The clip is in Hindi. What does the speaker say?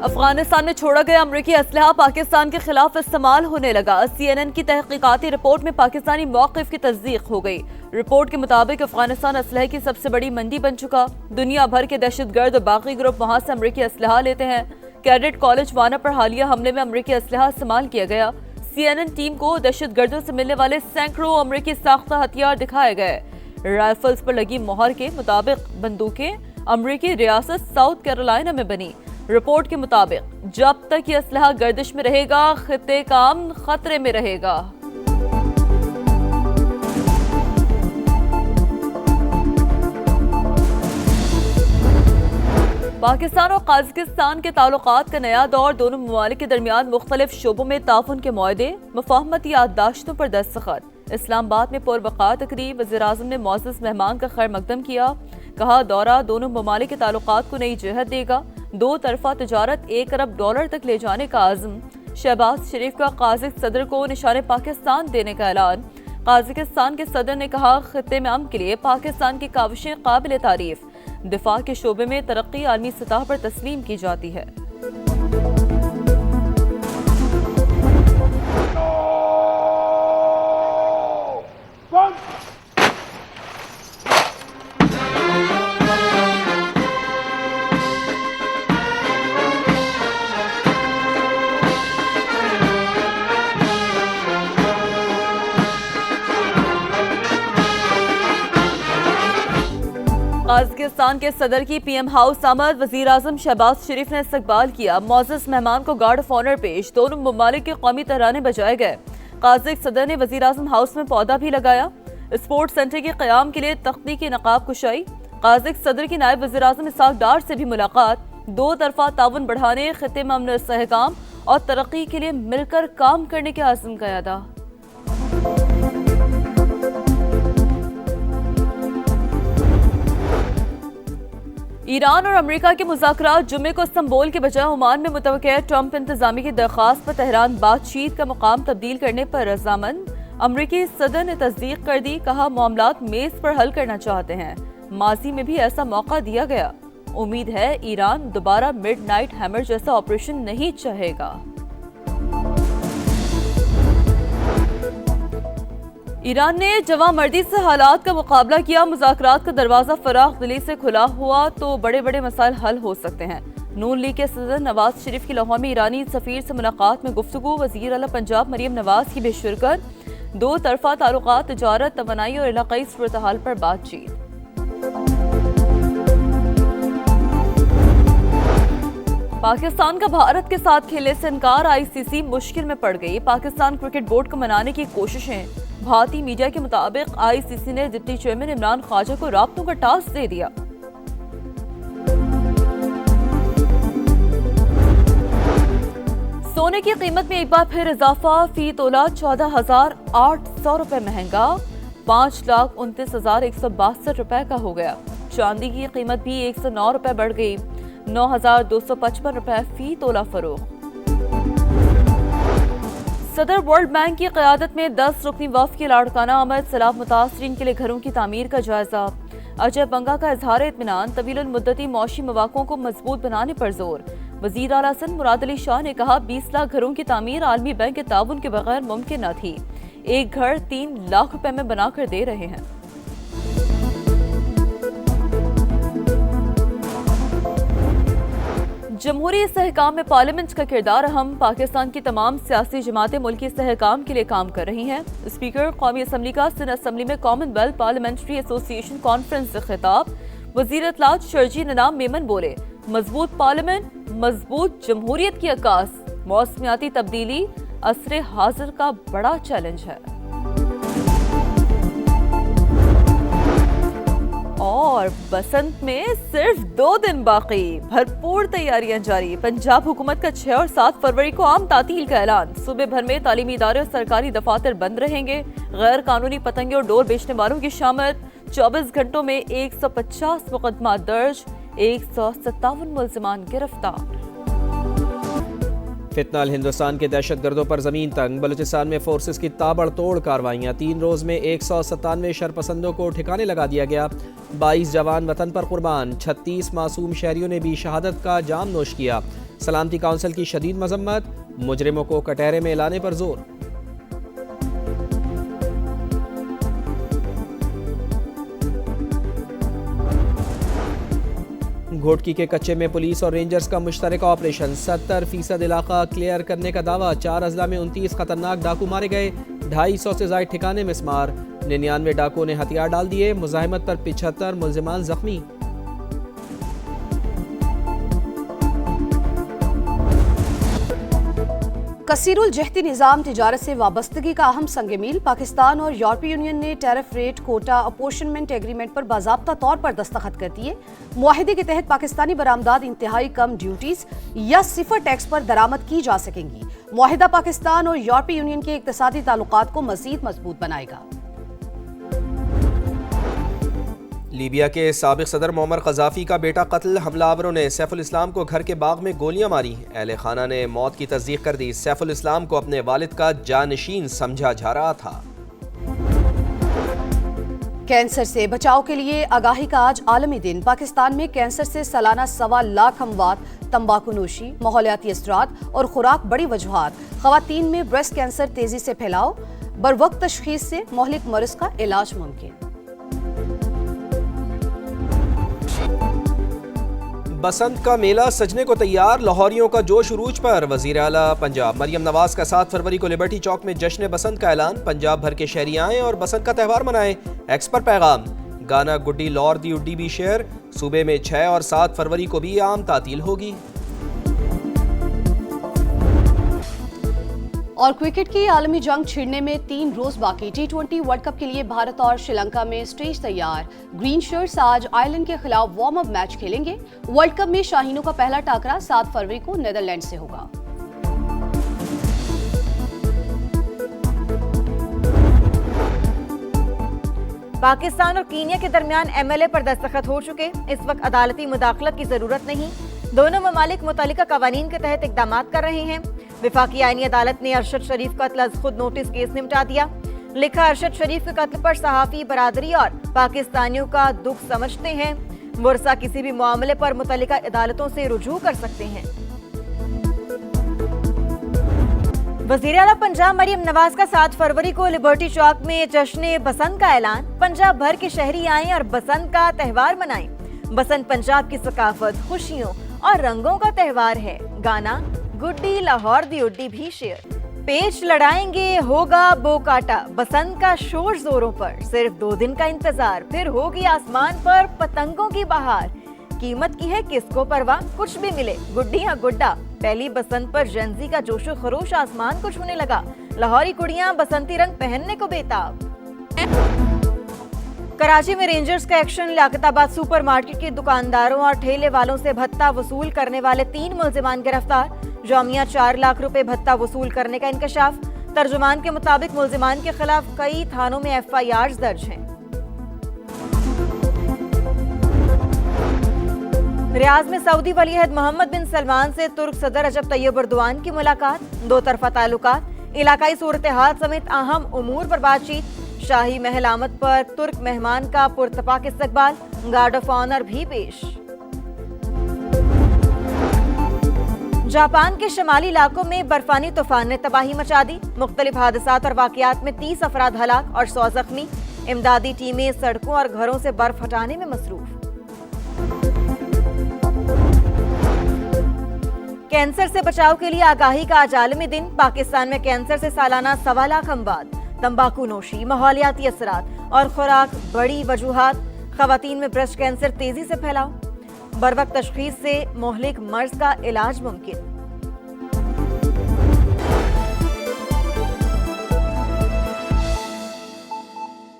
अफगानिस्तान में छोड़ा गया अमरीकी असलहा पाकिस्तान के खिलाफ इस्तेमाल होने लगा। CNN की तहकीकाती रिपोर्ट में पाकिस्तानी मौक़िफ़ की तस्दीक हो गई। रिपोर्ट के मुताबिक अफगानिस्तान असलहे की सबसे बड़ी मंडी बन चुका। दुनिया भर के दहशतगर्द और बाकी ग्रुप वहां से अमरीकी असलहा लेते हैं। कैडेट कॉलेज वाना पर हालिया हमले में अमरीकी असलहा इस्तेमाल किया गया। CNN टीम को दहशतगर्दों से मिलने वाले सैकड़ों अमरीकी साख्ता हथियार दिखाए गए। राइफल्स पर लगी मोहर के मुताबिक बंदूकें अमरीकी रियासत साउथ कैरोलिना में बनी। रिपोर्ट के मुताबिक जब तक ये असलहा गर्दिश में रहेगा, खित्ते का अमन खतरे में रहेगा। पाकिस्तान और कजाकिस्तान के ताल्लुकात का नया दौर, दोनों ममालिक के दरमियान मुख्तलिफ शोबों में ताउन के मुआहदे, मुफाहमती याददाश्तों पर दस्तखत। इस्लामाबाद में पुरवक़ार तकरीब, वज़ीर-ए-आज़म ने मुअज़्ज़ज़ मेहमान का खैर मकदम किया। कहा दौरा दोनों ममालिक के ताल्लुकात को नई जहत देगा। दो तरफा तजारत $1 अरब तक ले जाने का आज़म। शहबाज शरीफ का काज़िक सदर को निशाने पाकिस्तान देने का ऐलान। कजाकिस्तान के सदर ने कहा खित्ते में अमन के लिए पाकिस्तान की काविशें काबिल तारीफ। दिफा के शोबे में तरक्की आलमी सतह पर तस्लीम की जाती है। कजाकिस्तान के सदर की PM हाउस आमद, वज़ीर-ए-आज़म शहबाज शरीफ ने इस्तकबाल किया। मुअज़्ज़ज़ मेहमान को गार्ड ऑफ ऑनर पेश, दोनों ममालिक के कौमी तराने बजाए गए। काज़िक सदर ने वज़ीर-ए-आज़म हाउस में पौधा भी लगाया। स्पोर्ट्स सेंटर के क़याम के लिए तख्ती की नकाब कुशाई। काज़िक सदर की नायब वज़ीर-ए-आज़म इसहाक डार से भी मुलाकात। दो तरफा ताउन बढ़ाने, खित्ते में अमन इस्तेहकाम और तरक्की के लिए मिलकर काम करने के आज़म का अदा। ईरान और अमेरिका के मुज़ाकरात जुम्मे को इस्तांबुल के बजाय ओमान में मुतवक्किया। ट्रंप इंतजामी की दरख्वास्त पर तेहरान बातचीत का मुकाम तब्दील करने पर रजामंद। अमरीकी सदर ने तस्दीक कर दी। कहा मामलात मेज पर हल करना चाहते हैं। माजी में भी ऐसा मौका दिया गया। उम्मीद है ईरान दोबारा मिडनाइट हैमर जैसा ऑपरेशन नहीं चाहेगा। ईरान ने जवामर्दी से हालात का मुकाबला किया। मुज़ाकरात का दरवाजा फराख दिली से खुला हुआ तो बड़े बड़े मसाइल हल हो सकते हैं। नून लीग के सदर नवाज शरीफ की लाहौर में ईरानी सफीर से मुलाकात में गुफ्तगू। वज़ीर आला पंजाब मरियम नवाज की भी शिरकत। दो तरफा ताल्लुकात, तजारत, तवानाई और इलाकाई सूरत-ए-हाल पर बातचीत। पाकिस्तान का भारत के साथ खेलने से इनकार, ICC मुश्किल में पड़ गई। पाकिस्तान क्रिकेट बोर्ड को मनाने की कोशिशें। भारतीय मीडिया के मुताबिक ICC ने डिप्टी चेयरमैन इमरान ख्वाजा को राब्तों का टास्क दे दिया। सोने की कीमत में एक बार फिर इजाफा, फी तोला 14,800 रुपए महंगा, 5,29,162 रुपए का हो गया। चांदी की कीमत भी 109 रुपए बढ़ गई, 9,255 रुपए फी तोला फरोख्त। सदर वर्ल्ड बैंक की क़यादत में 10 रुकनी वफ़द की लाड़काना आमद। सैलाब मुतासरीन के लिए घरों की तामीर का जायजा। अजय बंगा का इजहार इत्मीनान, तवील मुद्दती मौशी मवाक़ों को मजबूत बनाने पर जोर। वज़ीर आला सिंध मुराद अली शाह ने कहा 20 लाख घरों की तामीर आलमी बैंक के ताउन के बगैर मुमकिन न थी। एक घर 3 लाख रुपए में बनाकर दे रहे हैं। जमहूरी इस्तेहकाम में पार्लियामेंट का किरदार अहम। पाकिस्तान की तमाम सियासी जमातें मुल्की इस्तेहकाम के लिए काम कर रही हैं। स्पीकर कौमी असम्बली का सिंध असम्बली में कॉमनवेल्थ पार्लियामेंट्री एसोसिएशन कॉन्फ्रेंस से खिताब। वज़ीर इत्तलात शर्जी ननाम मेमन बोले मजबूत पार्लियामेंट मजबूत जमहूरियत की अक्कास। मौसमियाती तब्दीली असरे हाजिर का बड़ा चैलेंज है। और बसंत में सिर्फ 2 दिन बाकी, भरपूर तैयारियां जारी। पंजाब हुकूमत का 6 और 7 फरवरी को आम तातील का ऐलान। सूबे भर में तालीमी इदारे और सरकारी दफातर बंद रहेंगे। गैर कानूनी पतंगे और डोर बेचने वालों की शामत। 24 घंटों में 150 मुकदमा दर्ज, 157 मुल्जिमान गिरफ्तार। फितनाल हिंदुस्तान के दहशतगर्दों पर जमीन तंग। बलूचिस्तान में फोर्सेस की ताबड़तोड़ कार्रवाइयाँ। 3 रोज में 197 शरपसंदों को ठिकाने लगा दिया गया। 22 जवान वतन पर कुर्बान। 36 मासूम शहरियों ने भी शहादत का जाम नोश किया। सलामती काउंसिल की शदीद मजम्मत। मुजरिमों को कटहरे में लाने पर जोर। घोटकी के कच्चे में पुलिस और रेंजर्स का मुश्तरका ऑपरेशन। 70% इलाका क्लियर करने का दावा। 4 अजला में 29 खतरनाक डाकू मारे गए। 250 से ज्यादा ठिकाने में स्मार। 99 डाकुओं ने हथियार डाल दिए। मुजाहिमत पर 75 मुल्जिमान जख्मी। कसीरुल जहती निज़ाम तिजारत से वाबस्तगी का अहम संग मील। पाकिस्तान और यूरोपीय यूनियन ने tariff rate quota apportionment agreement पर बाज़ाब्ता तौर पर दस्तखत कर दिए। मुआहिदे के तहत पाकिस्तानी बरामदात इंतहाई कम ड्यूटीज या सिफर टैक्स पर दरामद की जा सकेंगी। मुआहिदा पाकिस्तान और यूरोपीय यूनियन के इक़्तिसादी ताल्लुकात को मज़ीद मजबूत बनाएगा। लीबिया के साबिक सदर मुअम्मर क़ज़ाफ़ी का बेटा कत्ल। हमलावरों ने सैफुल इस्लाम को घर के बाग में गोलियां मारी। अहले खाना ने मौत की तस्दीक कर दी। सैफुल इस्लाम को अपने वालिद का जानशीन समझा जा रहा था। कैंसर से बचाव के लिए आगाही का आज आलमी दिन। पाकिस्तान में कैंसर से सालाना 1.25 लाख अमवात। तंबाकू नोशी, माहौलियाती असरात और खुराक बड़ी वजूहात। ख़वातीन में ब्रेस्ट कैंसर तेजी से फैलाव। बरवक्त तशखीस से मोहलिक मर्ज का इलाज मुमकिन। बसंत का मेला सजने को तैयार। लाहौरियों का जोश उरूज पर। वजीर आला पंजाब मरियम नवाज का 7 फरवरी को लिबर्टी चौक में जश्न बसंत का ऐलान। पंजाब भर के शहरी आएं और बसंत का त्यौहार मनाएं। एक्स पर पैगाम। गाना गुड्डी लॉर दी उड्डी भी शेयर। सूबे में 6 और 7 फरवरी को भी आम तातील होगी। और क्रिकेट की आलमी जंग छिड़ने में 3 रोज बाकी। T20 वर्ल्ड कप के लिए भारत और श्रीलंका में स्टेज तैयार। ग्रीन शर्ट्स आज आयरलैंड के खिलाफ वार्म अप मैच खेलेंगे। वर्ल्ड कप में शाहीनों का पहला टाकरा 7 फरवरी को नीदरलैंड से होगा। पाकिस्तान और कीनिया के दरमियान MLA पर दस्तखत हो चुके। इस वक्त अदालती मुदाखलत की जरूरत नहीं। दोनों ममालिक मुतल्लिका कवानीन के तहत इकदाम कर रहे हैं। विफाकी आईनी अदालत ने अरशद शरीफ का कत्ल खुद नोटिस केस निपटा दिया। लिखा, अरशद शरीफ के कत्ल पर सहाफी बरादरी और पाकिस्तानियों का दुख समझते हैं। मुरसा किसी भी मामले पर मुतल्लिका अदालतों से रुजू कर सकते हैं। वज़ीर आला पंजाब मरियम नवाज का 7 फरवरी को लिबर्टी चौक में जश्न बसंत का ऐलान। पंजाब भर के शहरी आएं और बसंत का त्यौहार मनाएं। बसंत पंजाब की सकाफत, खुशियों और रंगों का त्यौहार है। गाना गुड्डी लाहौर दी उड्डी भी शेयर। पेच लड़ाएंगे, होगा बो काटा। बसंत का शोर जोरों पर। सिर्फ 2 दिन का इंतजार, फिर होगी आसमान पर पतंगों की बहार। कीमत की है किसको परवाह, कुछ भी मिले गुड्डी या गुड्डा। पहली बसंत पर जेंजी का जोशो खरोश आसमान को छूने लगा। लाहौरी कुड़ियां बसंती रंग पहनने को बेताब। कराची में रेंजर्स का एक्शन। लियाकताबाद सुपरमार्केट के दुकानदारों और ठेले वालों से भत्ता वसूल करने वाले 3 मुल्जिमान गिरफ्तार। जामिया 4 लाख रुपए भत्ता वसूल करने का इंकशाफ। तर्जुमान के मुताबिक मुल्जिमान के खिलाफ कई थानों में FIRs दर्ज हैं। रियाज में सऊदी वलीअहद मोहम्मद बिन सलमान से तुर्क सदर रजब तैयब एर्दोआन की मुलाकात। 2 तरफा ताल्लुकात, इलाकाई सूरत हाल समेत अहम उमूर पर बातचीत। शाही महल आमद पर तुर्क मेहमान का पुरतपाक इस्तकबाल। गार्ड ऑफ ऑनर भी पेश। जापान के शमाली इलाकों में बर्फानी तूफान ने तबाही मचा दी। मुख्तलिफ हादसात और वाकयात में 30 अफराद हलाक और 100 जख्मी। इमदादी टीमें सड़कों और घरों से बर्फ हटाने में मसरूफ। कैंसर से बचाव के लिए आगाही का आज आलमी दिन। पाकिस्तान में कैंसर से सालाना 1.25 लाख अमवात। तंबाकू नोशी, माहौलियाती असरात और खुराक बड़ी वजूहात। खवातीन में ब्रेस्ट कैंसर तेजी से फैलाव। बरवक्त तशखीस से मोहलिक मर्ज का इलाज मुमकिन।